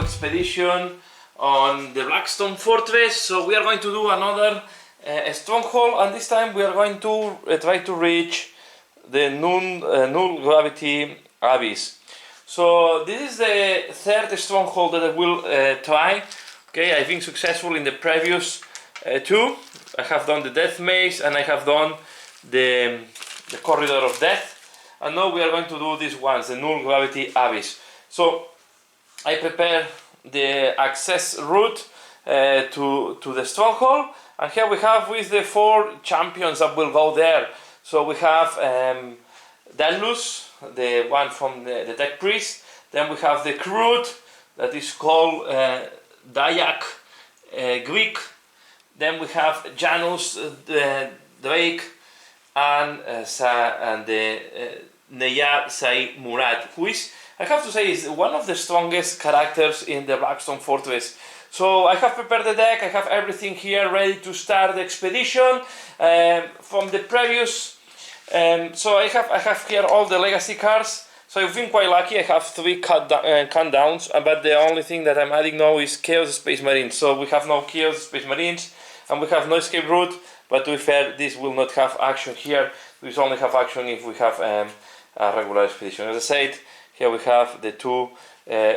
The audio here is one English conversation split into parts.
expedition on the Blackstone Fortress. So we are going to do another stronghold, and this time we are going to try to reach the null gravity abyss. So this is the third stronghold that I will try. Okay, I've been successful in the previous two. I have done the death maze and I have done the corridor of death, and now we are going to do these ones, the null gravity abyss. So I prepare the access route to the stronghold, and here we have with the 4 champions that will go there. So we have Dalus, the one from the tech priest. Then we have the Crud, that is called Dayak Greek. Then we have Janus, the Drake, and the Neya Sai Murad, who is, I have to say, is one of the strongest characters in the Blackstone Fortress. So I have prepared the deck, I have everything here ready to start the expedition from the previous. So I have here all the legacy cards. So I've been quite lucky. I have 3 countdowns, but the only thing that I'm adding now is Chaos Space Marines. So we have no Chaos Space Marines, and we have no escape route. But to be fair, this will not have action here. We only have action if we have a regular expedition. As I said, here we have the 2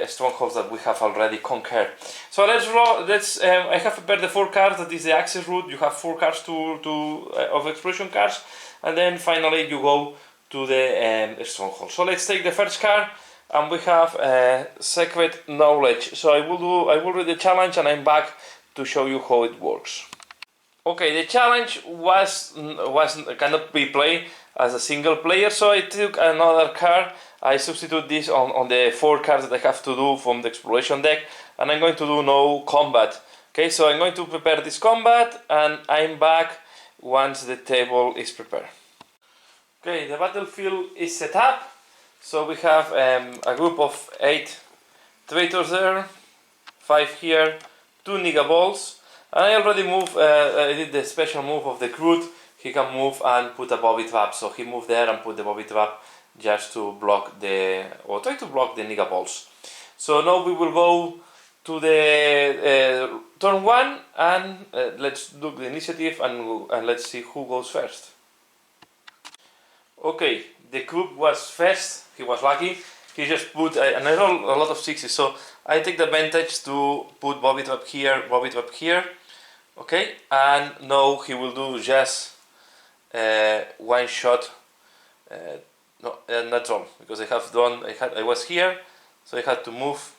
strongholds that we have already conquered. So let's I have prepared the 4 cards. That is the access route. You have 4 cards of exploration cards, and then finally you go to the stronghold. So let's take the first card, and we have secret knowledge. So I will read the challenge, and I'm back to show you how it works. Okay, the challenge cannot be played as a single player, so I took another card. I substitute this on the 4 cards that I have to do from the exploration deck, and I'm going to do no combat. Okay, so I'm going to prepare this combat, and I'm back once the table is prepared. Okay, the battlefield is set up. So we have a group of 8 traitors there, 5 here, 2 Niga balls. And I already moved, I did the special move of the Crud. He can move and put a bobby trap. So he moved there and put the bobby trap just to block try to block the Niga balls. So now we will go to the turn 1, and let's do the initiative, and let's see who goes first. Okay, the Crud was first. He was lucky. He just put, and I roll a lot of 6s, so I take the advantage to put bobby trap here, bobby trap here. Okay, and now he will do just 1 shot. No, not wrong, because I was here, so I had to move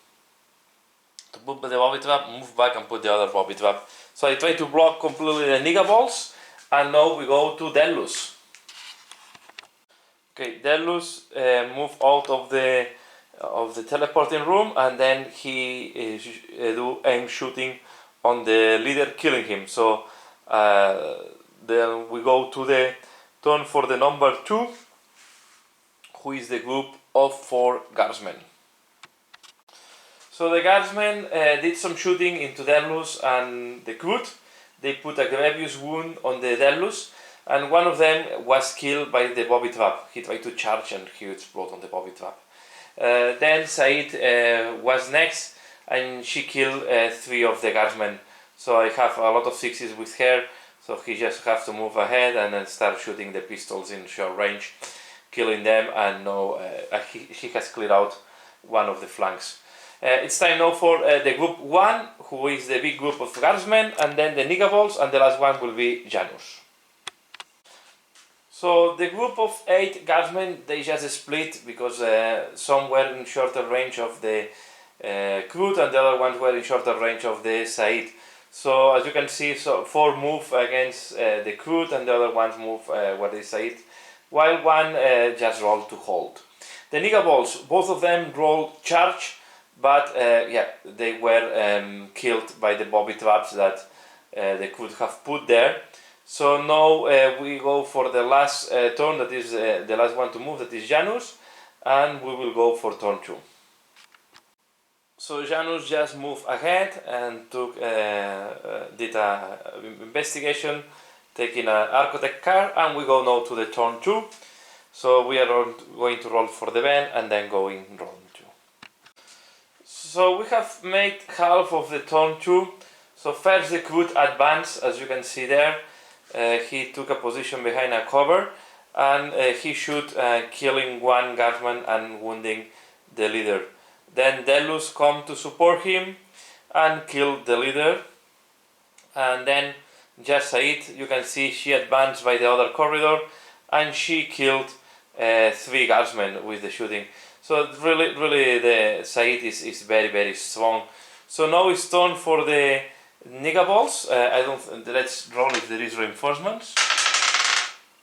to put the bobby trap, move back and put the other bobby trap. So I try to block completely the Niga balls, and now we go to Delus. Okay, Delus move out of the teleporting room, and then he do aim shooting on the leader, killing him. So then we go to the turn for the number 2, who is the group of 4 guardsmen. So the guardsmen did some shooting into Delus and the Crud. They put a grievous wound on the Delus, and one of them was killed by the bobby trap. He tried to charge and he exploded on the bobby trap. Then Said was next, and she killed 3 of the guardsmen. So I have a lot of 6s with her, so he just has to move ahead and then start shooting the pistols in short range, killing them, and now she has cleared out one of the flanks. It's time now for the group 1, who is the big group of guardsmen, and then the Niga balls, and the last one will be Janus. So the group of 8 guardsmen, they just split because some were in shorter range of the Crud, and the other ones were in shorter range of the Said. So as you can see, 4 move against the Crud, and the other ones move where they Said, while one just rolled to hold. The Niga balls, both of them rolled charge, but yeah, they were killed by the bobby traps that they could have put there. So now we go for the last turn, that is the last one to move, that is Janus, and we will go for turn 2. So Janus just moved ahead and did an investigation, taking an Architect card, and we go now to the turn 2. So we are going to roll for the van and then going roll 2. So we have made half of the turn 2. So first the Groot advanced, as you can see there. He took a position behind a cover, and he shoot, killing one guardsman and wounding the leader. Then Delus come to support him and kill the leader. And then just Said, you can see she advanced by the other corridor and she killed 3 guardsmen with the shooting. So really the Said is very strong. So now it's turn for the Negables. Let's roll if there is reinforcements.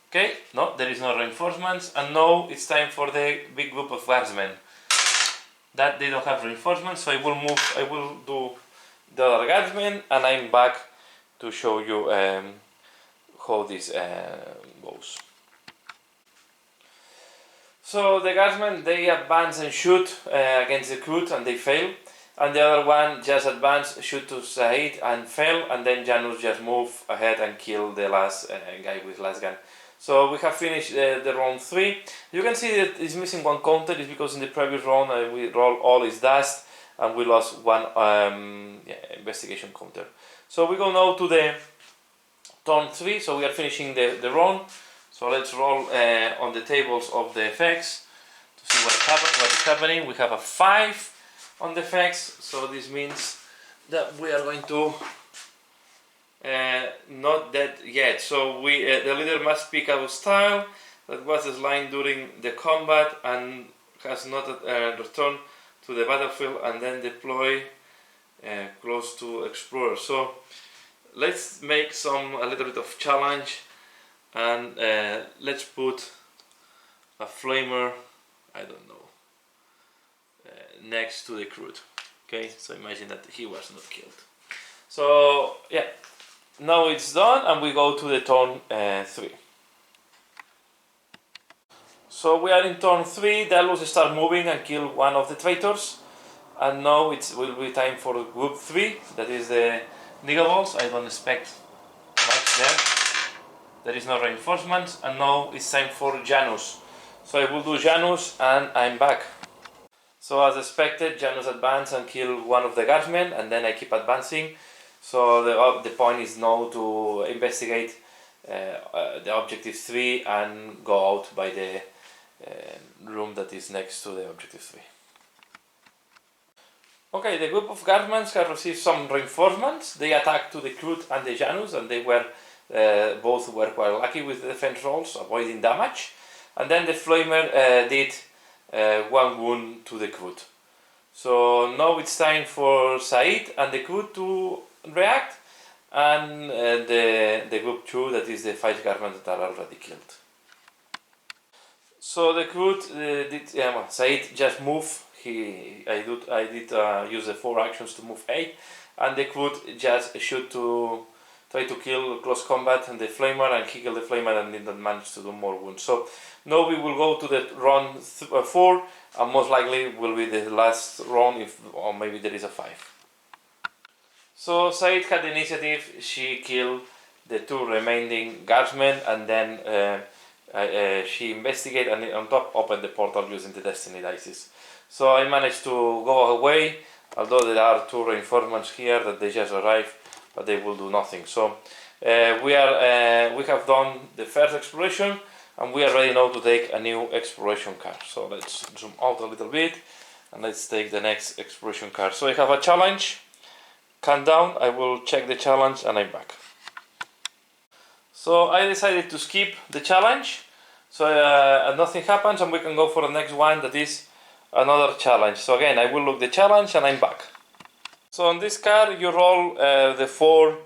Okay, no, there is no reinforcements, and now it's time for the big group of guardsmen. That they don't have reinforcements, so I will do the other guardsmen, and I'm back to show you how this goes. So the guardsmen, they advance and shoot against the Groot, and they fail. And the other one just advance, shoot to Said and fail, and then Janus just move ahead and kill the last guy with last gun. So we have finished the round 3. You can see that it's missing one counter. It's because in the previous round we rolled all his dust and we lost one investigation counter. So we go now to the turn 3. So we are finishing the round. So let's roll on the tables of the effects to see what is happening. We have a 5 on the effects. So this means that we are going to not dead yet. So the leader must pick a style that was slain during the combat and has not returned to the battlefield and then deploy close to explorer. So let's make a little bit of challenge, and let's put a flamer, I don't know, next to the Groot. Okay, so imagine that he was not killed. So yeah, now it's done, and we go to the turn 3. So we are in turn 3. Delus start moving and kill one of the traitors, and now it will be time for group 3. That is the Negables. I don't expect much there. There is no reinforcements, and now it's time for Janus. So I will do Janus, and I'm back. So as expected, Janus advance and kill one of the guardsmen, and then I keep advancing. So the point is now to investigate the objective 3 and go out by the room that is next to the objective 3. Okay, the group of guardsmen have received some reinforcements. They attacked to the Groot and the Janus, and they were both were quite lucky with the defense rolls, avoiding damage. And then the Flamer did 1 wound to the Groot. So now it's time for Said and the Groot to react, and the group 2, that is the 5 guardsmen that are already killed. So the Groot Said just move. I did use the 4 actions to move A, and the Groot just shoot to try to kill close combat and the Flamer, and he killed the Flamer and didn't manage to do more wounds. So now we will go to the round 4, and most likely will be the last round, or maybe there is a 5. So Said had the initiative. She killed the 2 remaining guardsmen, and then she investigated and on top opened the portal using the destiny dice. So I managed to go away, although there are 2 reinforcements here that they just arrived, but they will do nothing. So we have done the first exploration, and we are ready now to take a new exploration card. So let's zoom out a little bit, and let's take the next exploration card. So I have a challenge. Countdown. I will check the challenge, and I'm back. So I decided to skip the challenge, so nothing happens, and we can go for the next one, that is another challenge. So again, I will look the challenge, and I'm back. So on this card you roll the 4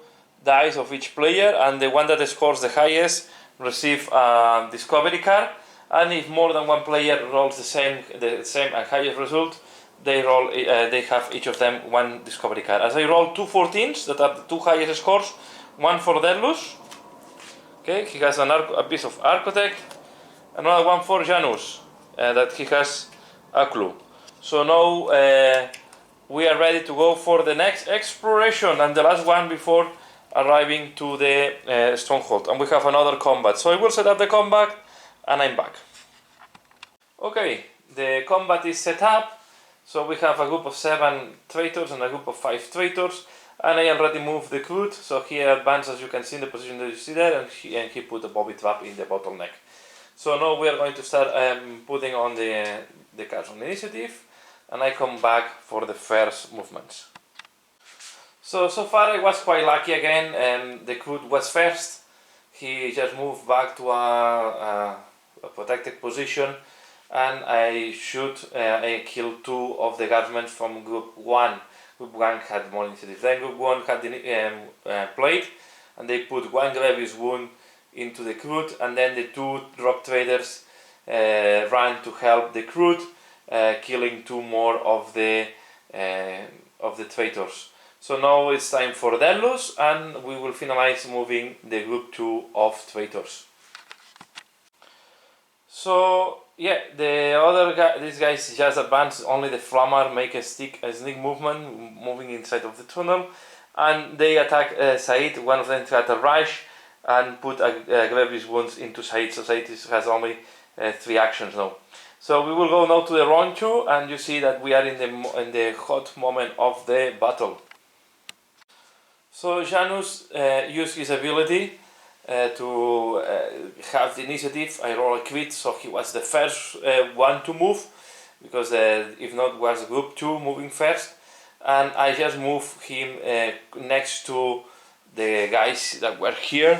dice of each player, and the one that scores the highest receive a discovery card, and if more than one player rolls the same and highest result, they have each of them 1 discovery card. As I roll 2 14s that are the 2 highest scores, 1 for Delus. Okay, he has a piece of Architect, another 1 for Janus, that he has a clue. So now we are ready to go for the next exploration, and the last one before arriving to the stronghold, and we have another combat. So I will set up the combat, and I'm back. Okay, the combat is set up. So we have a group of 7 traitors and a group of 5 traitors, and I already moved the Crud, so he advanced, as you can see, in the position that you see there, and he put a bobby trap in the bottleneck. So now we are going to start putting on the cards on initiative, and I come back for the first movements. So far I was quite lucky again. The Crud was first. He just moved back to a protected position, and I killed 2 of the guardsmen from group 1. Group 1 had more initiative. Then group 1 had the plate, and they put 1 grievous wound into the Crud, and then the 2 drop traders ran to help the Crud, killing 2 more of the traitors. So now it's time for Delus, and we will finalize moving the group 2 of traitors. So yeah, the other guy, these guys just advance. Only the Flammer make a sneak movement, moving inside of the tunnel, and they attack Said. One of them tried to rush and put a grievous wounds into Said. So Said has only 3 actions now. So we will go now to the round 2, and you see that we are in the hot moment of the battle. So Janus used his ability to have the initiative. I roll a crit, so he was the first one to move, because if not was group 2 moving first, and I just move him next to the guys that were here,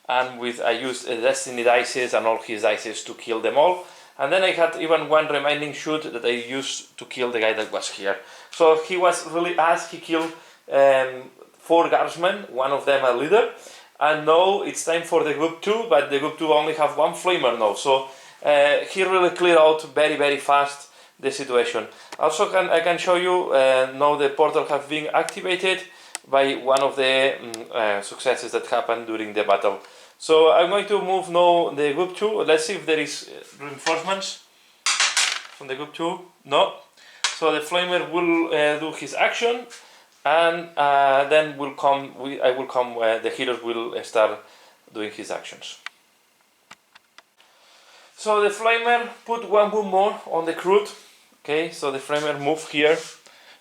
and I used destiny dices and all his dices to kill them all, and then I had even 1 remaining shoot that I used to kill the guy that was here. So he was really asked. He killed 4 guardsmen, 1 of them a leader, and now it's time for the group 2, but the group 2 only have 1 flamer now, so he really cleared out very fast the situation. Also I can show you now the portal have been activated by one of the successes that happened during the battle. So I'm going to move now the group 2. Let's see if there is reinforcements from the group 2. No. So the flamer will do his action, and then the heroes will start doing his actions. So the flamer put 1 wound more on the Crud. Okay, so the flamer move here,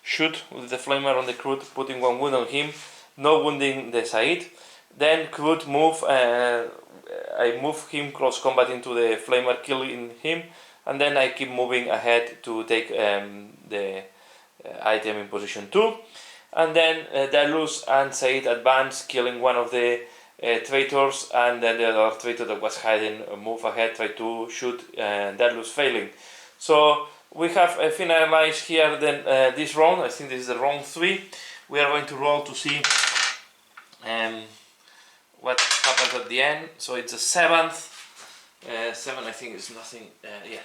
shoot with the flamer on the Crud, putting 1 wound on him, no wounding the Said. Then Crud move, I move him close combat into the flamer, killing him, and then I keep moving ahead to take the item in position 2. And then Dalus and Said advance, killing 1 of the traitors, and then the other traitor that was hiding move ahead, try to shoot, Dalus failing. So we have finalized here then this round. I think this is the round 3. We are going to roll to see what happens at the end. So it's a 7th. 7 I think is nothing.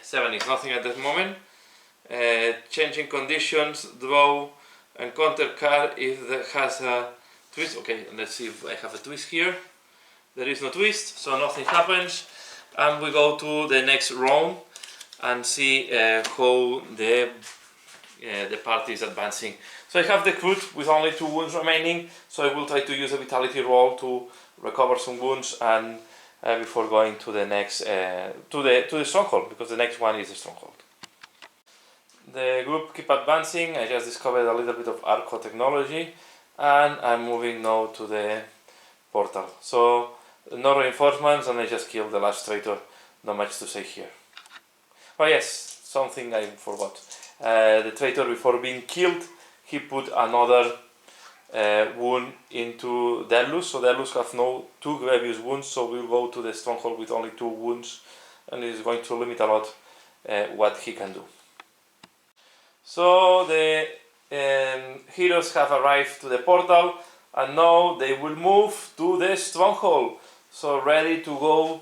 7 is nothing at this moment. Changing conditions, draw, and counter card if there has a twist. Okay, let's see if I have a twist here. There is no twist, so nothing happens, and we go to the next round and see how the party is advancing. So I have the Crud with only 2 wounds remaining, so I will try to use a vitality roll to recover some wounds, and before going to the next to the stronghold, because the next one is the stronghold. The group keep advancing. I just discovered a little bit of Arco technology, and I'm moving now to the portal. So no reinforcements, and I just killed the last traitor. Not much to say here. Oh yes, something I forgot. The traitor, before being killed, he put another wound into Delus. So Delus have no 2 grievous wounds, so we'll go to the stronghold with only 2 wounds, and it is going to limit a lot what he can do. So the heroes have arrived to the portal, and now they will move to the stronghold. So ready to go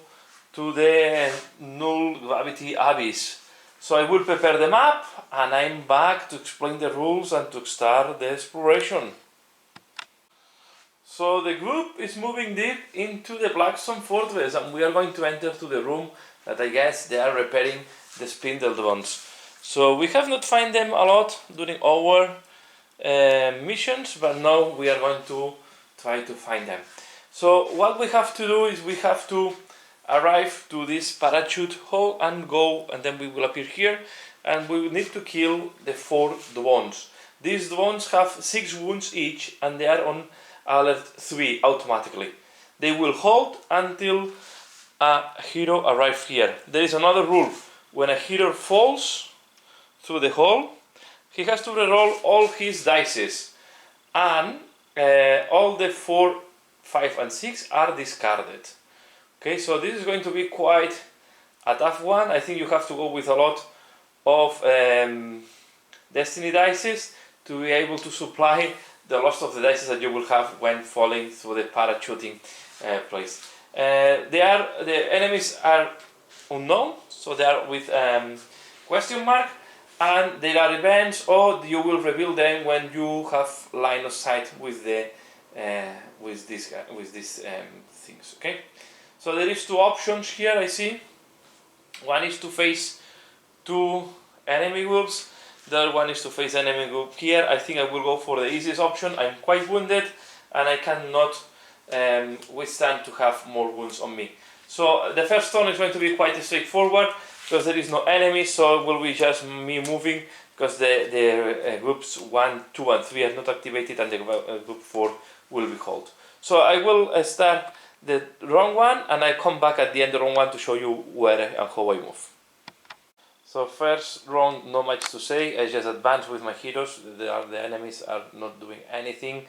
to the Null Gravity Abyss. So I will prepare the map, and I'm back to explain the rules and to start the exploration. So the group is moving deep into the Blackstone Fortress, and we are going to enter to the room that I guess they are repairing the spindle drones. So we have not found them a lot during our missions, but now we are going to try to find them. So what we have to do is we have to arrive to this parachute hole and go, and then we will appear here. and we need to kill the 4 drones. These drones have 6 wounds each, and they are on alert 3 automatically. They will hold until a hero arrives here. There is another rule. When a hero falls through the hole, he has to reroll all his dices, and all the 4, 5 and 6 are discarded. Okay, so this is going to be quite a tough one. I think you have to go with a lot of destiny dices to be able to supply the loss of the dices that you will have when falling through the parachuting place. The enemies are unknown, so they are with question mark, and there are events, or you will reveal them when you have line of sight with the with these things. Okay, so there is 2 options here. I see. One is to face 2 enemy groups. The other one is to face enemy group here. I think I will go for the easiest option. I'm quite wounded, and I cannot withstand to have more wounds on me. So the first turn is going to be quite straightforward because there is no enemy, so it will be just me moving because the groups 1, 2 and 3 are not activated, and the group 4 will be held. So I will start the round 1, and I come back at the end of round 1 to show you where and how I move. So first round, not much to say. I just advance with my heroes. The enemies are not doing anything,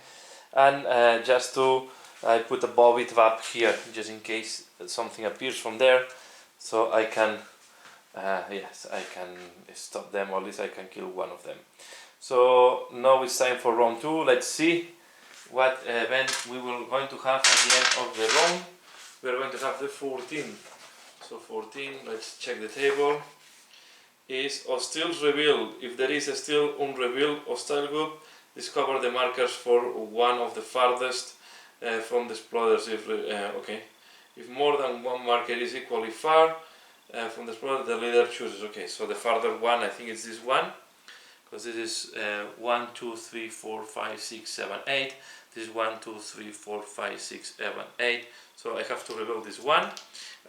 and just to I put a bobby trap here just in case something appears from there, so I can yes, I can stop them, or at least I can kill one of them. So now it's time for round 2. Let's see what event we will going to have at the end of the round. We are going to have the 14. So 14, let's check the table. Is hostiles revealed. If there is a still unrevealed hostile group, discover the markers for one of the farthest from the exploders. If more than one marker is equally far from the exploder, the leader chooses. Okay, so the farther one, I think it's this one, because this is 1, 2, 3, 4, 5, 6, 7, 8. This is 1, 2, 3, 4, 5, 6, 7, 8. So I have to reveal this one,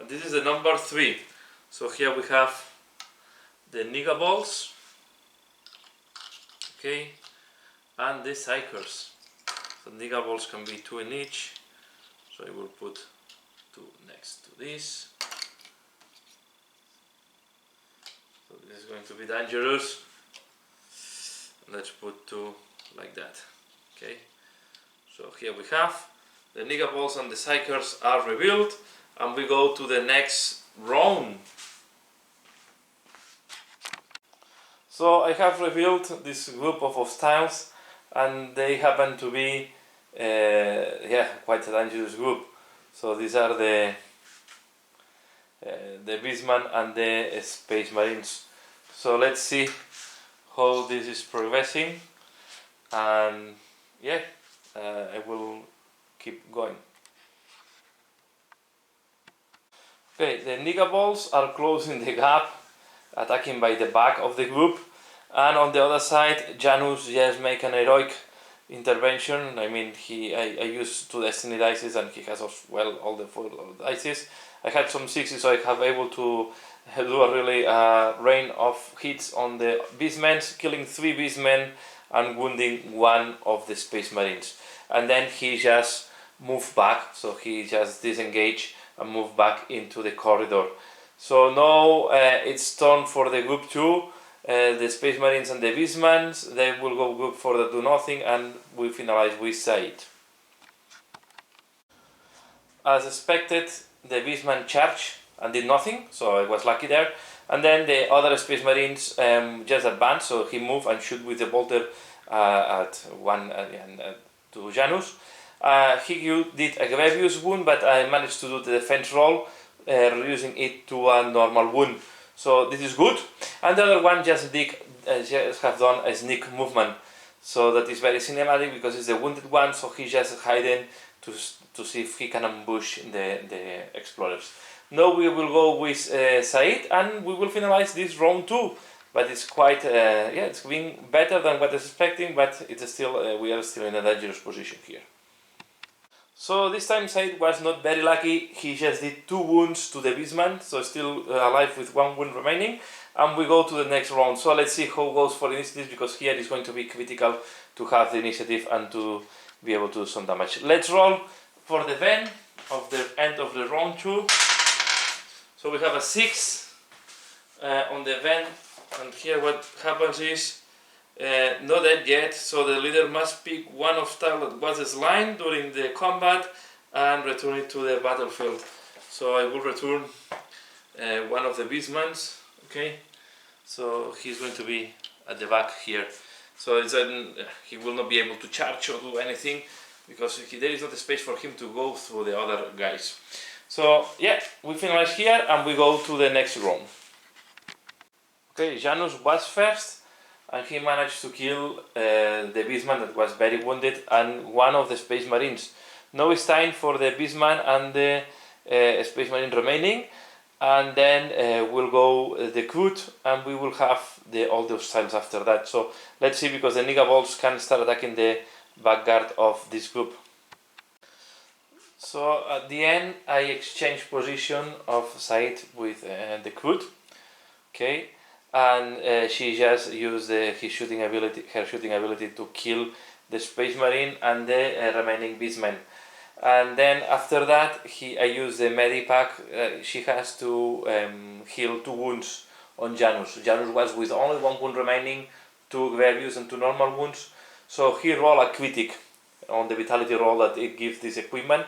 and this is the number 3. So here we have the Niga balls, okay, and the psychers. So Niga balls can be 2 in each, so I will put 2 next to this. So this is going to be dangerous. Let's put 2 like that. Okay, so here we have the Niga balls and the psychers are revealed, and we go to the next round. So I have revealed this group of hostiles, and they happen to be quite a dangerous group. So these are the Beastmen and the Space Marines. So let's see how this is progressing, and I will keep going. Okay, the Niga balls are closing the gap, attacking by the back of the group, and on the other side Janus just make an heroic intervention. I mean, I used 2 destiny dices, and he has all the 4 dices. I had some 6s, so I have able to do a really rain of hits on the beastmen, killing 3 beastmen and wounding 1 of the Space Marines. And then he just moved back, so he just disengaged and moved back into the corridor. So now it's turn for the group 2, the Space Marines and the Beastmen. They will go group for the do nothing, and we finalize with Said. As expected, the Beastmen charged and did nothing, so I was lucky there. And then the other Space Marines just advanced, so he moved and shoot with the bolter at one to Janus. He did a grievous wound, but I managed to do the defense roll, reducing it to a normal wound. So this is good. And the other one just have done a sneak movement. So that is very cinematic because it's the wounded one, so he's just hiding to see if he can ambush the explorers. Now we will go with Said, and we will finalize this round 2. But it's quite, it's been better than what I was expecting, but it's still, we are still in a dangerous position here. So this time Said was not very lucky. He just did 2 wounds to the Beastman, so still alive with 1 wound remaining. and we go to the next round. So let's see how it goes for initiative, because here is going to be critical to have the initiative and to be able to do some damage. Let's roll for the event of the end of the round 2. So we have a 6 on the event, and here what happens is not dead yet, so the leader must pick one of style that was slain during the combat and return it to the battlefield. So I will return one of the beastmans, okay? So he's going to be at the back here. So he will not be able to charge or do anything, because there is not a space for him to go through the other guys. So yeah, we finish here and we go to the next round. Okay, Janus was first, and he managed to kill the beastman that was very wounded and one of the space marines. Now it's time for the beastman and the space marine remaining, and then we'll go the Groot, and we will have all those tiles after that. So let's see, because the Niga Balls can start attacking the backguard of this group. So at the end I exchange position of Said with the Groot, okay, and she just used her shooting ability to kill the space marine and the remaining beastmen. And then after that I use the medipack. She has to heal 2 wounds on Janus. Janus was with only 1 wound remaining, 2 various and 2 normal wounds. So he rolled a critic on the vitality roll that it gives this equipment,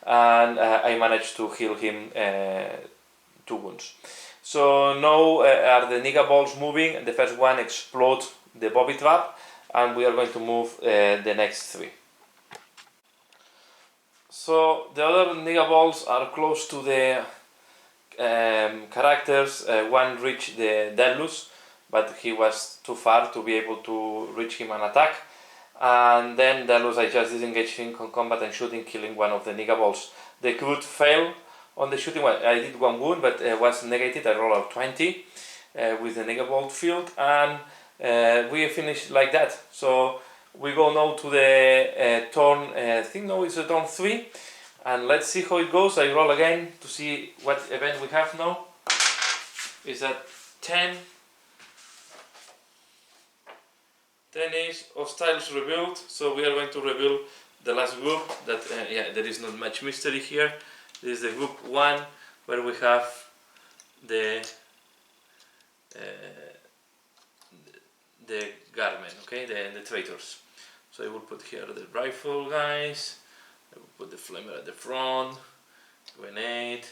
and I managed to heal him 2 wounds. So now are the Niga balls moving. The first one explodes the bobby trap, and we are going to move the next 3. So the other Niga balls are close to the characters. One reached the Delus, but he was too far to be able to reach him and attack. And then Delus, I just disengaged him on combat and shooting, killing one of the Niga balls. The Groot failed on the shooting. Well, I did 1 wound, but was negated. I rolled out 20 with the Niga ball field, and we finished like that. So we go now to the turn, I think now it's turn 3, and let's see how it goes. I roll again to see what event we have now. Is that 10? 10 is hostiles rebuild, so we are going to rebuild the last group. That yeah, there is not much mystery here. This is the group 1, where we have the garment, okay, the traitors. So I will put here the rifle guys, I will put the flamer at the front, grenade,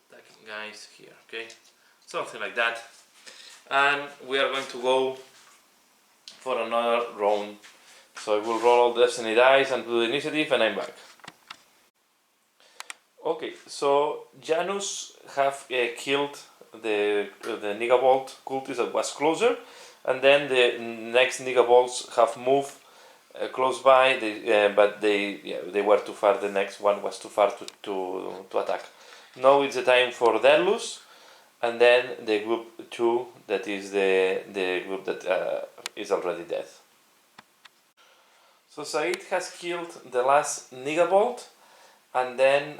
attacking guys here, okay, something like that. And we are going to go for another round. So I will roll all destiny dice and do the initiative, and I'm back. Okay, so Janus have killed the Niga Bolt cultist that was closer, and then the next Niga Bolts have moved close by, but they were too far. The next one was too far to attack. Now it's the time for Derlus, and then the group 2, that is the group that is already dead. So Said has killed the last Niga Bolt, and then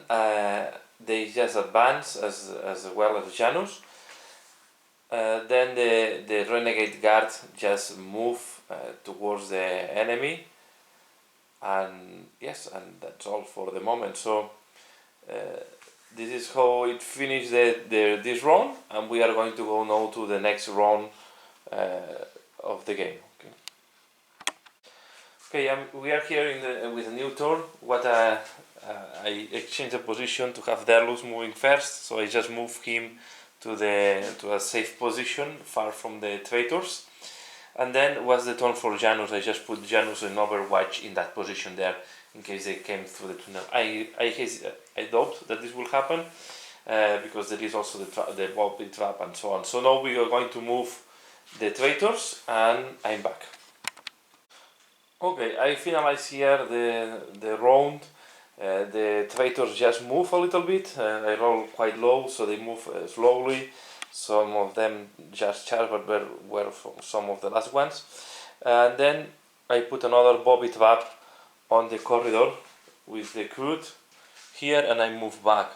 they just advance as well as Janus. Then the renegade guard just move towards the enemy, and yes, and that's all for the moment. So this is how it finished this round, and we are going to go now to the next round of the game. Okay, we are here with a new turn. I exchanged the position to have Derlus moving first, so I just moved him to a safe position, far from the traitors. And then was the turn for Janus. I just put Janus in Overwatch in that position there, in case they came through the tunnel. I doubt that this will happen, because there is also the Bobby trap and so on. So now we are going to move the traitors, and I'm back. Okay, I finalize here the round. The traitors just move a little bit. I roll quite low, so they move slowly. Some of them just charge, but were some of the last ones. And then I put another Bobby trap on the corridor with the Groot here, and I move back.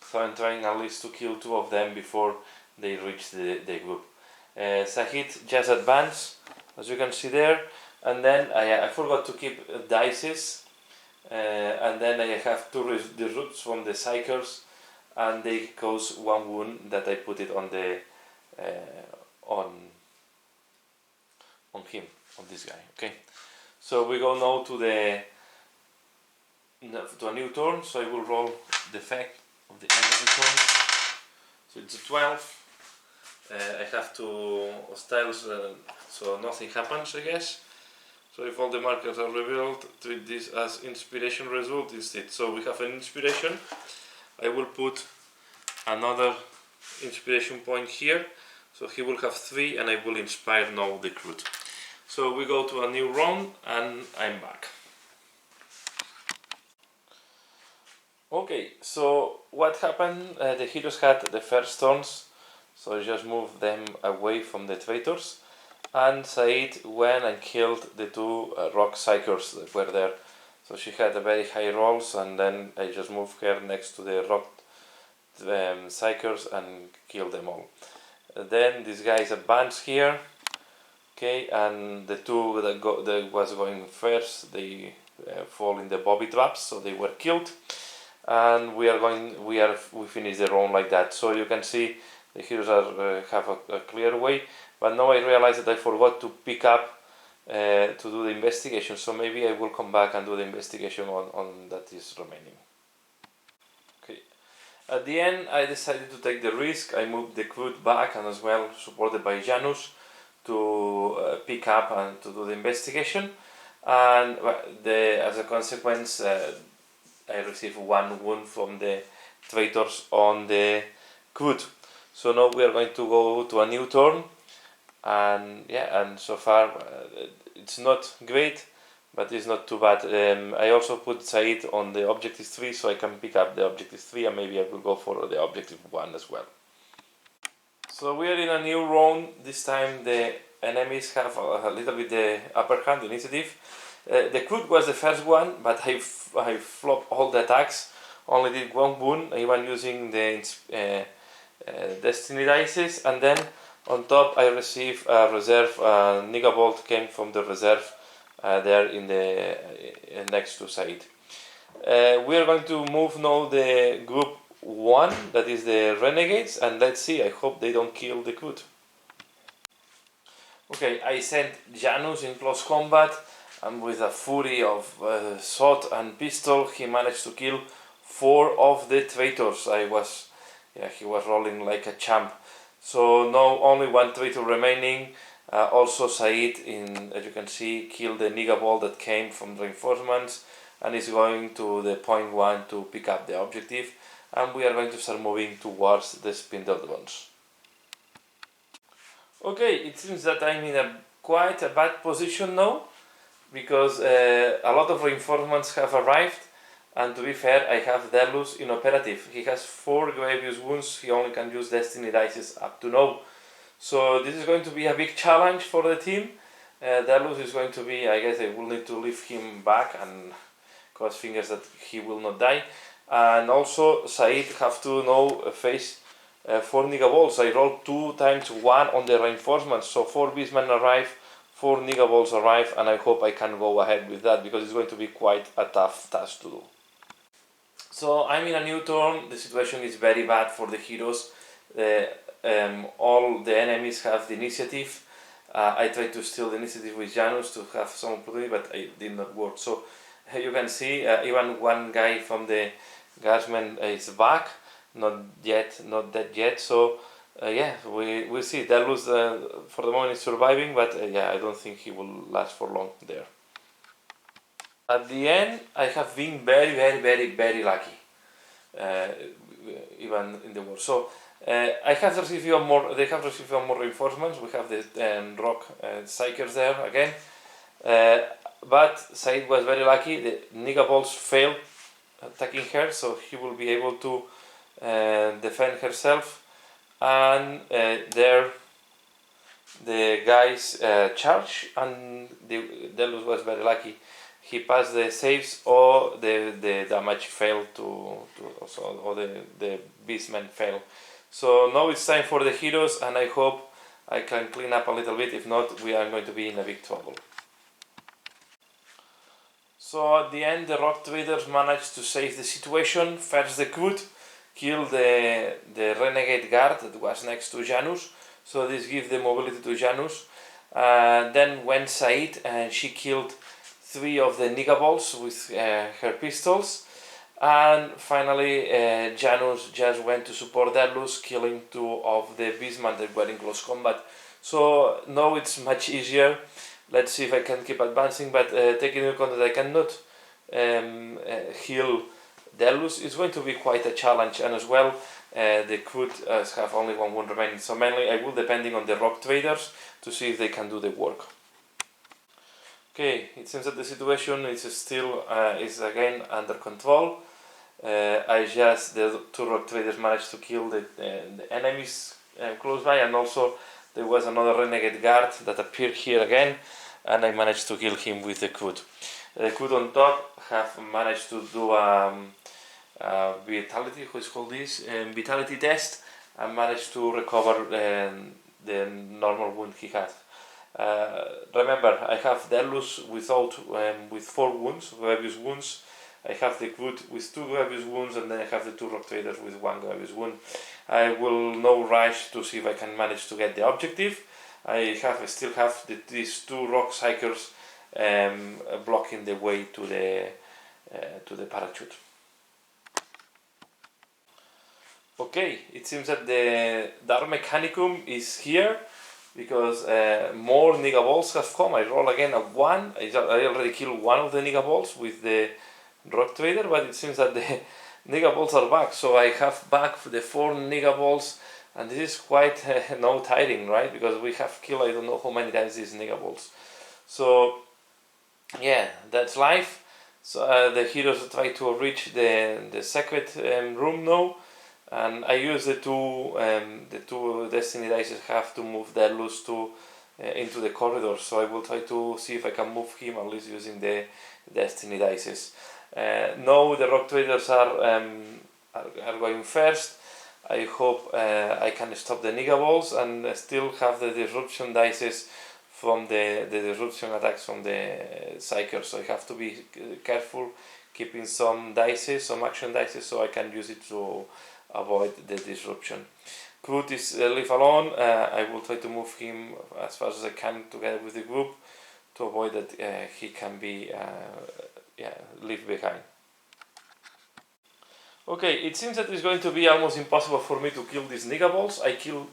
So I'm trying at least to kill 2 of them before they reach the group. Sahid just advanced, as you can see there, and then I forgot to keep dices, and then I have the roots from the psychers, and they cause 1 wound that I put it on the on him, on this guy. Okay, so we go now to a new turn. So I will roll the effect of the end of the turn. So it's a 12. I have 2 hostiles, so nothing happens, I guess. So if all the markers are revealed, treat this as inspiration result instead. So we have an inspiration. I will put another inspiration point here. So he will have 3 and I will inspire now the recruit. So we go to a new round and I'm back. Okay, so what happened? The heroes had the first turns, so I just moved them away from the traitors, and Said went and killed the 2 rock psychers that were there. So she had a very high rolls, and then I just moved her next to the rock psychers and killed them all. Then these guys advanced here, okay, and the 2 that was going first, they fall in the bobby traps, so they were killed. And we finish the round like that. So you can see the heroes have a clear way, but now I realize that I forgot to pick up to do the investigation, so maybe I will come back and do the investigation on that is remaining. Okay. At the end I decided to take the risk. I moved the crew back, and as well supported by Janus, to pick up and to do the investigation, and as a consequence I received 1 wound from the traitors on the crew. So now we are going to go to a new turn, and yeah, and so far it's not great, but it's not too bad. I also put Said on the objective 3, so I can pick up the objective 3, and maybe I will go for the objective 1 as well. So we are in a new round. This time the enemies have a little bit the upper hand, the initiative. The crew was the first one, but I flopped all the attacks, only did 1 wound, even using the destiny dices, and then on top I received a reserve. Nigga Bolt came from the reserve there in the next to Said. We are going to move now the group 1, that is the renegades, and let's see, I hope they don't kill the crew. Okay, I sent Janus in close combat, and with a fury of sword and pistol he managed to kill 4 of the traitors. He was rolling like a champ. So now only 1 traitor remaining. Also Said, as you can see, killed the nigga ball that came from the reinforcements, and is going to the point 1 to pick up the objective, and we are going to start moving towards the spindle ones. Okay, it seems that I'm in quite a bad position now, because a lot of reinforcements have arrived, and to be fair, I have Derlus inoperative. He has 4 grievous wounds. He only can use destiny dices up to now. So this is going to be a big challenge for the team. Derlus is going to be, I guess I will need to leave him back and cross fingers that he will not die. And also Said have to now face 4 nigga balls. I rolled 2 times 1 on the reinforcements, so 4 beastmen arrive, 4 nigga balls arrive, and I hope I can go ahead with that, because it's going to be quite a tough task to do. So I'm in a new turn. The situation is very bad for the heroes. All the enemies have the initiative. I tried to steal the initiative with Janus to have some opportunity, but it did not work. So you can see even 1 guy from the guardsmen is back, not dead yet. So yeah, we see Delus for the moment is surviving, but yeah, I don't think he will last for long there. At the end, I have been very lucky, even in the war. So I have received even more. They have received even more reinforcements. We have the rock psychers there again, but Said was very lucky. The nigga balls failed attacking her, so he will be able to defend herself. And there the guys charge, and Delus was very lucky. He passed the saves, or the damage failed or the beastmen fell. So now it's time for the heroes, and I hope I can clean up a little bit. If not, we are going to be in a big trouble. So at the end, the rock traders managed to save the situation. First the Quote killed the renegade guard that was next to Janus, so this gives the mobility to Janus. Then went Said, and she killed 3 of the Nigabols with her pistols. And finally, Janus just went to support Darlus, killing 2 of the Beastmen that were in close combat. So now it's much easier. Let's see if I can keep advancing, but taking into account that I cannot heal Darlus, it's going to be quite a challenge. And as well, the Quote have only 1 wound remaining. So mainly I will depending on the rock traders to see if they can do the work. Okay, it seems that the situation is still is again under control. The 2 rock traders managed to kill the enemies close by, and also there was another renegade guard that appeared here again, and I managed to kill him with the Quote. The Quote on top have managed to do vitality, how is called this, vitality test, and managed to recover the normal wound he had. Remember, I have Darlus with 4 wounds, grievous wounds. I have the Quote with 2 grievous wounds, and then I have the 2 rock traders with 1 grievous wound. I will now rush to see if I can manage to get the objective. I still have these 2 rock psychers blocking the way to the parachute. Okay, it seems that the Dark Mechanicum is here, because more Nigabols have come. I roll again a 1. I already killed 1 of the Nigabols with the rock trader, but it seems that the Nigabols are back. So I have back the 4 Nigabols, and this is quite no tiring, right? Because we have killed I don't know how many times these Nigabols. So yeah, that's life. So the heroes try to reach the secret room now, and I use the two destiny dice have to move Darlus into the corridor. So I will try to see if I can move him, at least using the destiny dice. Now the rock traders are going first. I hope I can stop the Nigabols and still have the disruption dice from the disruption attacks from the Psyker. So I have to be careful keeping some dice, some action dice, so I can use it to avoid the disruption. Quote is leave alone. I will try to move him as fast as I can together with the group to avoid that he can be leave behind. Okay, it seems that it's going to be almost impossible for me to kill these Nigabols. I killed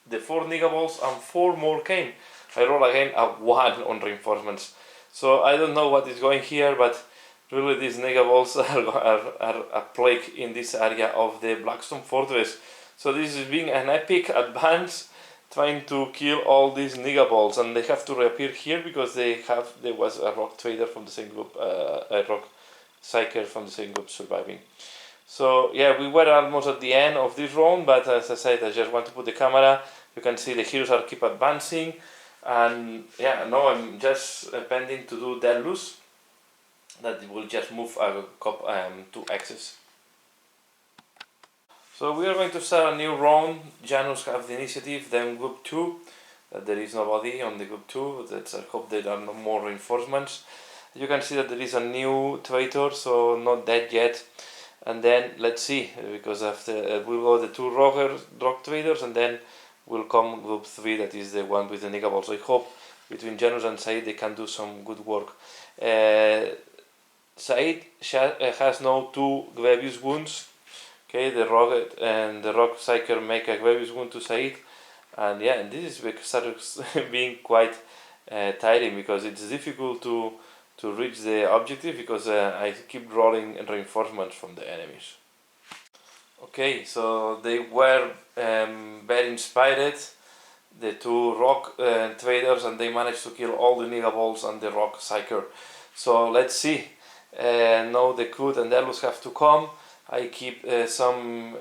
the 4 Nigabols and 4 more came. I roll again a 1 on reinforcements. So I don't know what is going here, but really these Nigabols are a plague in this area of the Blackstone Fortress. So this is being an epic advance, trying to kill all these Nigabols, and they have to reappear here because there was a rock trader from the same group, a rock psyker from the same group surviving. So yeah, we were almost at the end of this round, but as I said, I just want to put the camera. You can see the heroes are keep advancing, and yeah, now I'm just pending to do Darlus. That will just move 2 X's. So we are going to start a new round. Janus have the initiative, then group 2. There is nobody on the group 2. I hope there are no more reinforcements. You can see that there is a new traitor, so not dead yet. And then let's see, because after we'll go the 2 rock traders, and then will come group 3, that is the one with the Nigabol. So I hope between Janus and Said they can do some good work. Said has now 2 grievous wounds. Okay, the rock and the rock psyker make a grievous wound to Said, and yeah, and this starts being quite tiring, because it's difficult to reach the objective, because I keep rolling reinforcements from the enemies. Okay, so they were very inspired, the 2 rock traders, and they managed to kill all the Nigabols and the rock psyker. So let's see. Now the Quote and Darlus have to come. I keep some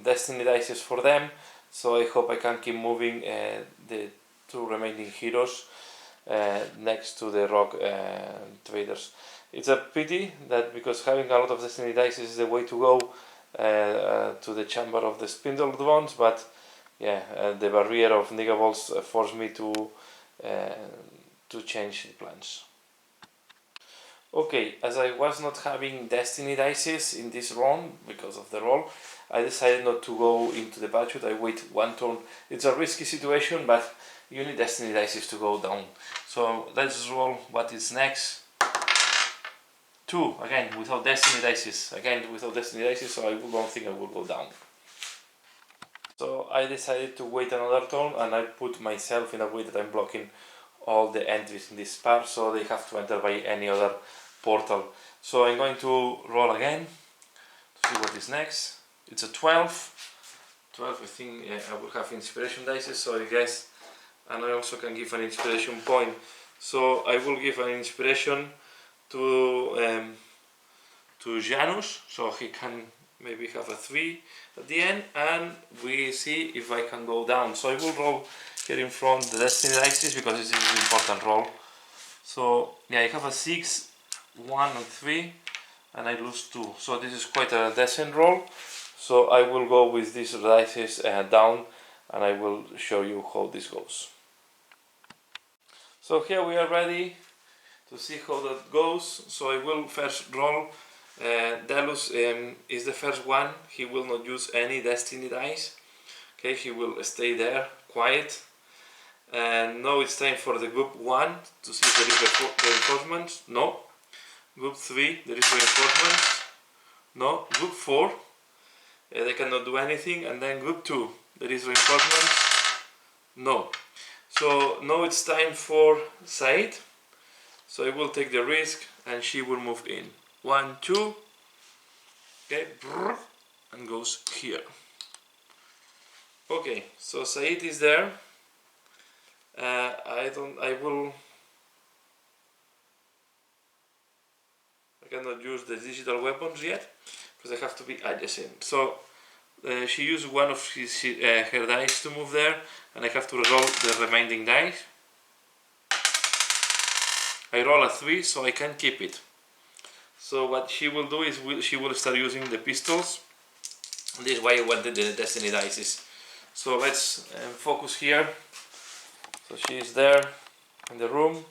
destiny dice for them, so I hope I can keep moving the 2 remaining heroes next to the rock traders. It's a pity that, because having a lot of destiny dice is the way to go, to the chamber of the spindled ones, but yeah, the barrier of negables forced me to change the plans. Okay, as I was not having destiny dices in this round because of the roll, I decided not to go into the budget. I wait one turn. It's a risky situation, but you need destiny dices to go down. So let's roll what is next. 2, again without destiny dices. Again without destiny dices, so I don't think I will go down. So I decided to wait another turn, and I put myself in a way that I'm blocking all the entries in this part, so they have to enter by any other portal. So I'm going to roll again to see what is next. It's a 12. 12, I think I will have inspiration dice, so I guess, and I also can give an inspiration point. So I will give an inspiration to Janus, so he can maybe have a 3 at the end, and we see if I can go down. So I will roll here in front the destiny dice because this is an important roll. So yeah, I have a 6, 1 and 3, and I lose 2. So this is quite a decent roll. So I will go with these dice down, and I will show you how this goes. So here we are ready to see how that goes. So I will first roll. Dalus is the first one. He will not use any destiny dice. Okay, he will stay there quiet. And now it's time for the group 1 to see if there is reinforcements. No. Group 3, there is reinforcements. No. Group 4, they cannot do anything. And then group 2, there is reinforcements. No. So now it's time for Said. So I will take the risk, and she will move in. 1, 2. Okay, and goes here. Okay, so Said is there. I cannot use the digital weapons yet because I have to be adjacent. So she used one of her dice to move there, and I have to roll the remaining dice. I roll a 3, so I can keep it. So what she will do is she will start using the pistols. This is why I wanted the destiny dice. So let's focus here. So she is there in the room.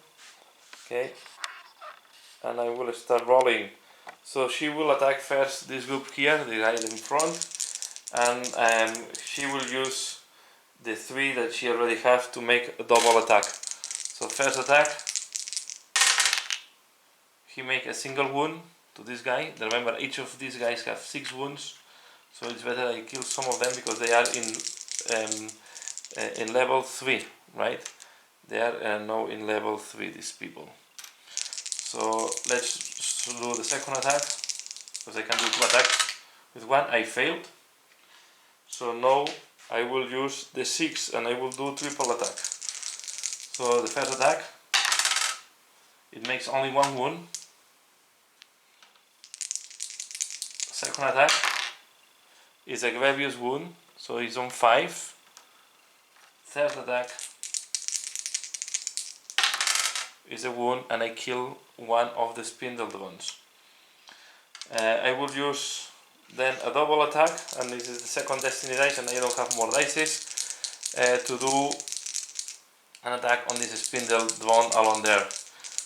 Okay. And I will start rolling. So she will attack first this group here, the guy in front, and she will use the 3 that she already has to make a double attack. So first attack, he make a single wound to this guy. Remember, each of these guys have 6 wounds, so it's better I kill some of them because they are in level 3, right? They are now in level 3, these people. So let's do the second attack, because I can do 2 attacks with 1. I failed. So now I will use the 6 and I will do triple attack. So the first attack, it makes only 1 wound. Second attack is a grievous wound, so he's on 5. Third attack is a wound, and I kill one of the spindled ones. I will use then a double attack, and this is the second destiny dice, and I don't have more dices to do an attack on this spindled one along there.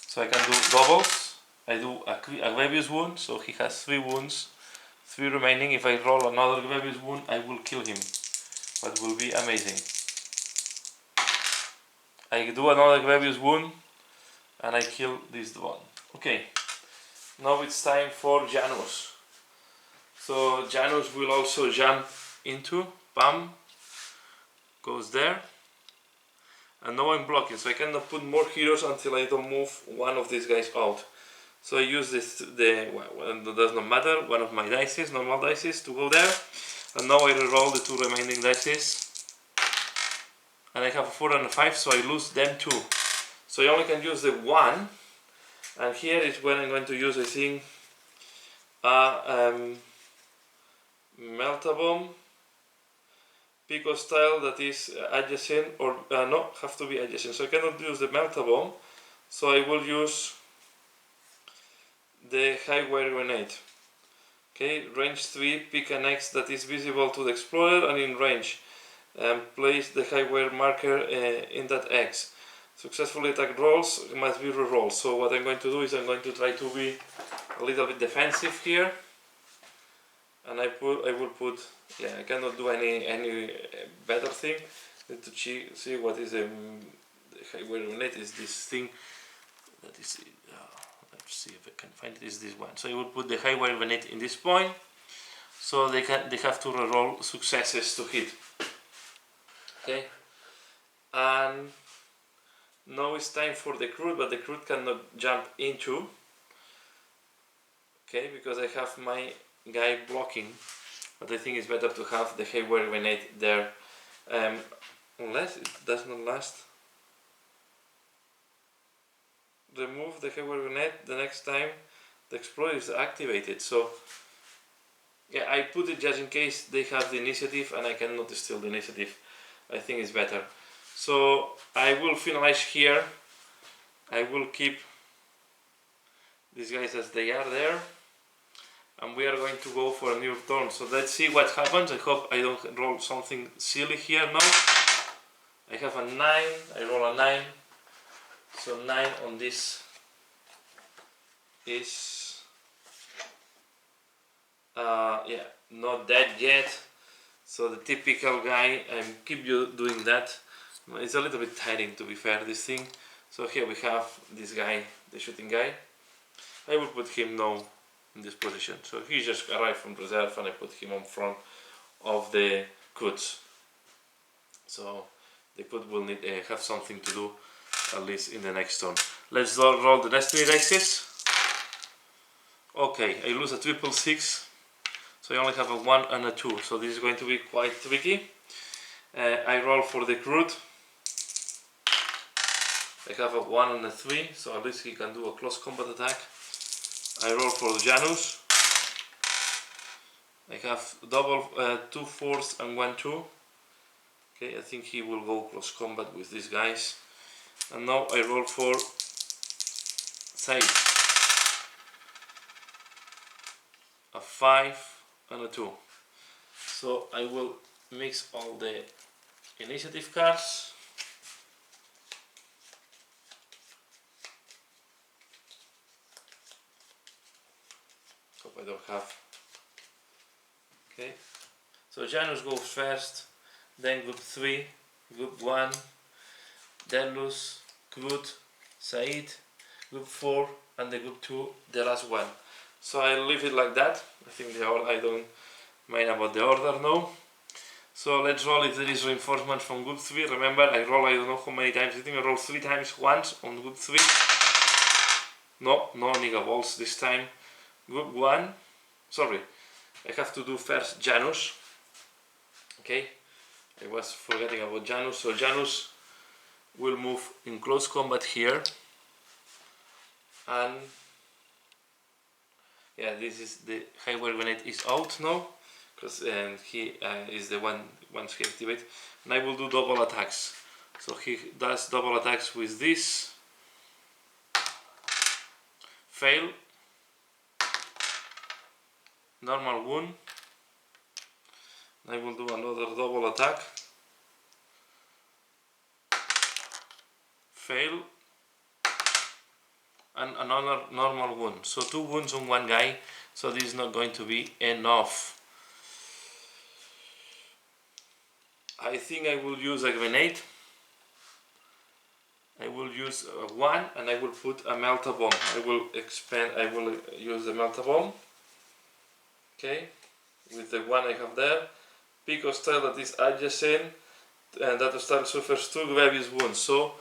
So I can do doubles. I do a grievous wound, so he has 3 wounds, 3 remaining. If I roll another grievous wound, I will kill him. That will be amazing. I do another grievous wound, and I kill this one. Okay, now it's time for Janus. So Janus will also jump into, bam, goes there. And now I'm blocking, so I cannot put more heroes until I don't move one of these guys out. So I use this, well, it does not matter, one of my dices, normal dices, to go there. And now I reroll the 2 remaining dices. And I have a 4 and a 5, so I lose them too. So I only can use the 1. And here is when I'm going to use, I think, a Meltabomb Pico style that is adjacent, or no, have to be adjacent. So I cannot use the Meltabomb, so I will use the Highwire Grenade. Okay, range 3, pick an X that is visible to the explorer and in range. Place the highway marker in that X. Successfully attack rolls must be re-rolled. So what I'm going to do is I'm going to try to be a little bit defensive here, and I will put, yeah, I cannot do any better thing. Need to see what is the highway net is this thing that is. Let's see if I can find it. Is this one? So I will put the highway net in this point, so they have to re-roll successes to hit. Okay, and now it's time for the crude, but the crude cannot jump into. Okay, because I have my guy blocking, but I think it's better to have the highway grenade there, unless it does not last. Remove the highway grenade the next time the explorer is activated. So yeah, I put it just in case they have the initiative and I cannot steal the initiative. I think it's better. So I will finalize here. I will keep these guys as they are there, and we are going to go for a new turn. So let's see what happens. I hope I don't roll something silly here now. I have a 9, I roll a 9. So 9 on this is yeah, not dead yet. So the typical guy, I keep doing that. It's a little bit tiring, to be fair, this thing. So here we have this guy, the shooting guy. I will put him now in this position. So he just arrived from reserve and I put him on front of the Kuts. So the Kut will need have something to do, at least in the next turn. Let's roll the next 3 dice. Okay, I lose a 666. So I only have a 1 and a 2. So this is going to be quite tricky. I roll for the crude. I have a 1 and a 3, so at least he can do a close combat attack. I roll for the Janus. I have double 2 4s and 1 2. Okay, I think he will go close combat with these guys. And now I roll for Said. A 5 and a 2. So I will mix all the initiative cards. Hope I don't have. Okay. So Janus goes first, then group 3, group 1, Delus, Krut, Said, group 4, and the group 2, the last one. So I'll leave it like that. I think I don't mind about the order now. So let's roll if there is reinforcement from group 3. Remember, I roll I don't know how many times. I think I roll 3 times once on group 3. No nigga balls this time. Group 1. Sorry, I have to do first Janus. Okay, I was forgetting about Janus. So Janus will move in close combat here. And yeah, this is the highway grenade is out now, because he is the one once he activates, and I will do double attacks. So he does double attacks with this. Fail. Normal wound. I will do another double attack. Fail. And another normal wound. So 2 wounds on one guy. So this is not going to be enough. I think I will use a grenade. I will use a 1 and I will put a melta bomb. I will use the melta bomb. Okay, with the 1 I have there. Pick a style that is adjacent, and that style suffers 2 grievous wounds. So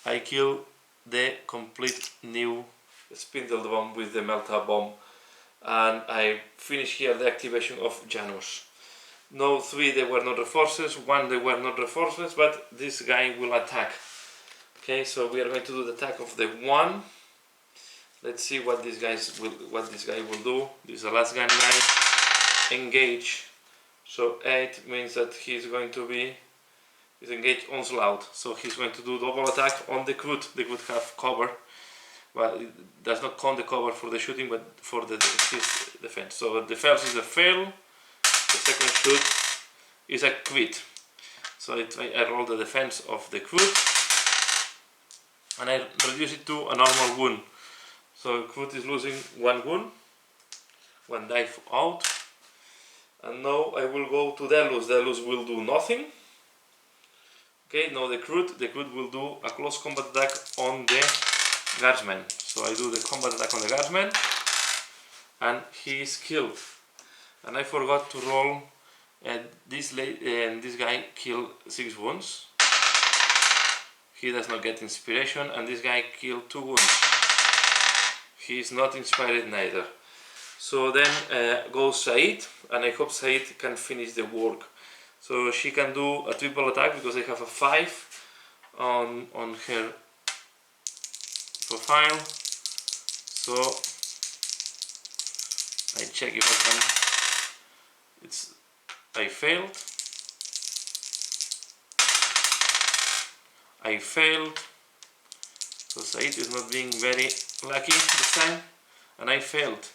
I kill the complete new spindle bomb with the melta bomb, and I finish here the activation of Janus. No 3 they were not reinforcements, 1 they were not reinforcements, but this guy will attack. Okay, so we are going to do the attack of the 1. Let's see what this guy will do. This is the last gun guy. Engage. So 8 means that he's going to be engaged onslaught. So he's going to do double attack on the Krut. They would have cover well, it does not count the cover for the shooting, but for his defense. So the first is a fail, the second shoot is a quit. So I roll the defense of the quit, and I reduce it to a normal wound. So quit is losing 1 wound, 1 die out, and now I will go to Delus. Delus will do nothing. Okay, now the Crud will do a close combat attack on the guardsman. So I do the combat attack on the guardsman, and he is killed. And I forgot to roll. This guy killed 6 wounds. He does not get inspiration, and this guy killed 2 wounds. He is not inspired neither. So then goes Said, and I hope Said can finish the work. So she can do a triple attack because I have a 5 on her profile. So I check if I can. I failed. I failed. So Said is not being very lucky this time, and I failed.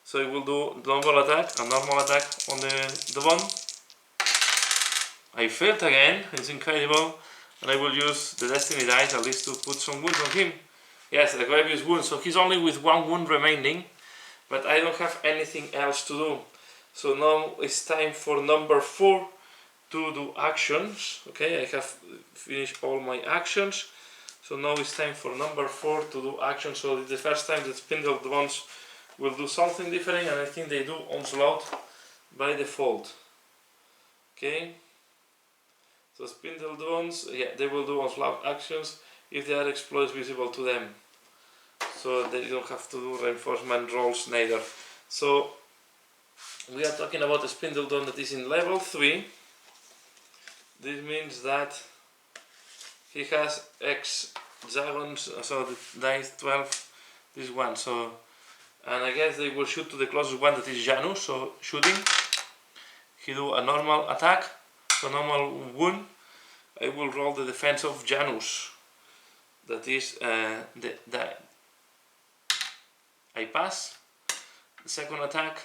So I will do a normal attack on the one. I failed again, it's incredible, and I will use the Destiny dice at least to put some wounds on him. Yes, a grievous wound, so he's only with 1 wound remaining, but I don't have anything else to do. So now it's time for number 4 to do actions. Okay, I have finished all my actions. So now it's time for number 4 to do actions. So it's the first time that Spindled Ones will do something different, and I think they do Onslaught by default. Okay. So Spindled Ones, yeah, they will do Onslaught actions if there are exploits visible to them. So they don't have to do reinforcement rolls neither. So we are talking about a Spindled One that is in level 3. This means that he has X dragons, so the dice 12, this one. So, and I guess they will shoot to the closest one, that is Janus. So shooting, he do a normal attack. So normal wound, I will roll the defense of Janus. That is I pass. The second attack,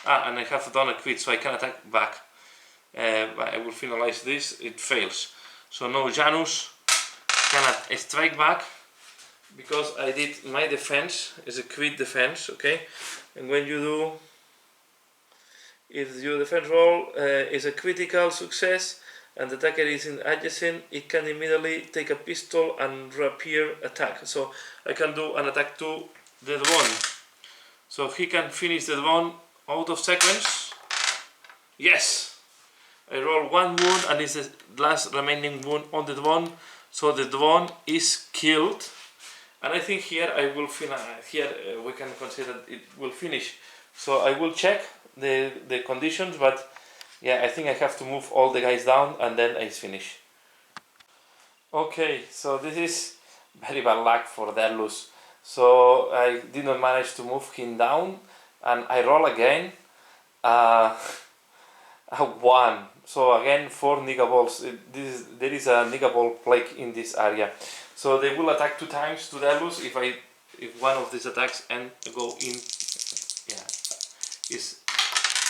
and I have done a quit, so I can attack back. But I will finalize this. It fails. So now Janus cannot strike back because I did my defense is a quit defense. Okay, and when you do. If your defense roll is a critical success and the attacker is in adjacent, it can immediately take a pistol and rapier attack. So I can do an attack to the drone. So he can finish the drone out of sequence. Yes! I roll 1 wound and it's the last remaining wound on the drone. So the drone is killed. And I think here I will finish. Here we can consider it will finish. So I will check the conditions, but yeah, I think I have to move all the guys down and then I finish. Okay, so this is very bad luck for Delus. So I did not manage to move him down, and I roll again a 1. So again 4 Nigga Balls. There is a Nigga Ball plague in this area. So they will attack 2 times to Delus if one of these attacks and go in. Yeah, is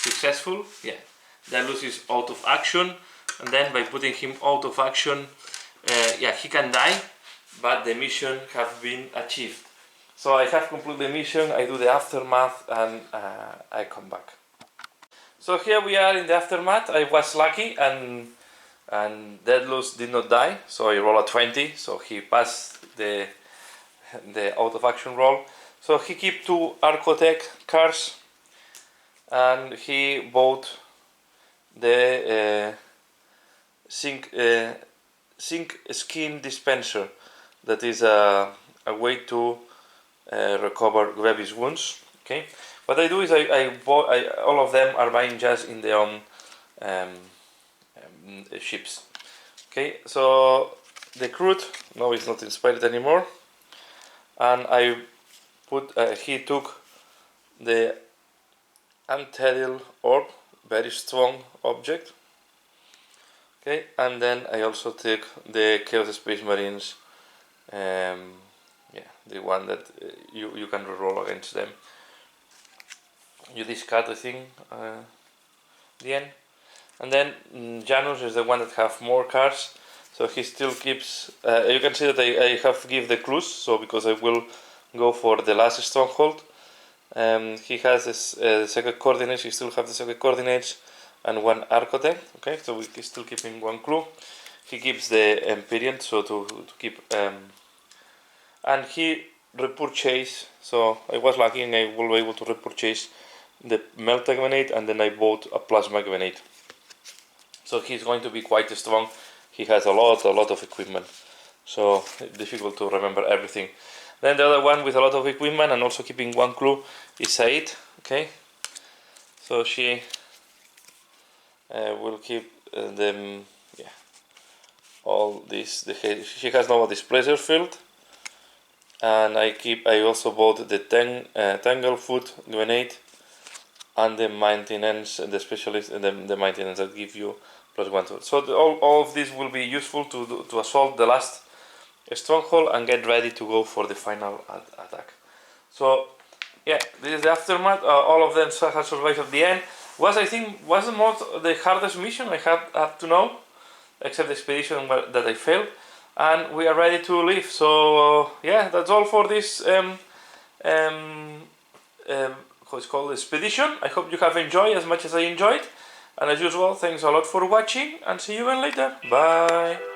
successful. Yeah, Delus is out of action, and then by putting him out of action, yeah, he can die, but the mission have been achieved. So I have completed the mission, I do the aftermath, and I come back. So here we are in the aftermath. I was lucky, and Delus did not die, so I roll a 20, so he passed the out of action roll. So he kept 2 Archotech cards, and he bought the zinc skin dispenser. That is a way to recover grievous wounds. Okay, what I do is I bought all of them are buying just in their own ships. Okay, so the Crud now is not inspired anymore, and I put he took the Anthedil orb, very strong object. Okay, and then I also took the Chaos Space Marines yeah, the one that you can reroll against them. You discard the thing, the end, and then Janus is the one that have more cards, so he still keeps. You can see that I have give the clues, so because I will go for the last stronghold. He has this second coordinates. He still have the second coordinates and one architect. Okay, so we're still keeping one clue. He keeps the Empyrean, so to keep, and he repurchase. So I was lucky and I will be able to repurchase the Melta Grenade, and then I bought a Plasma Grenade. So he's going to be quite strong. He has a lot of equipment, so difficult to remember everything. Then the other one with a lot of equipment and also keeping one clue is Said. Okay, so she will keep them. Yeah, all this. She has now a displacer field, and I also bought the Tanglefoot Grenade and the maintenance, the specialist, the maintenance that give you +1 to it. So all of this will be useful to assault the last stronghold and get ready to go for the final attack. So yeah, this is the aftermath. All of them have survived at the end. I think was the hardest mission I had to know, except the expedition that I failed, and we are ready to leave. So yeah, that's all for this how it's called, expedition. I hope you have enjoyed as much as I enjoyed, and as usual, thanks a lot for watching, and see you again later. Bye.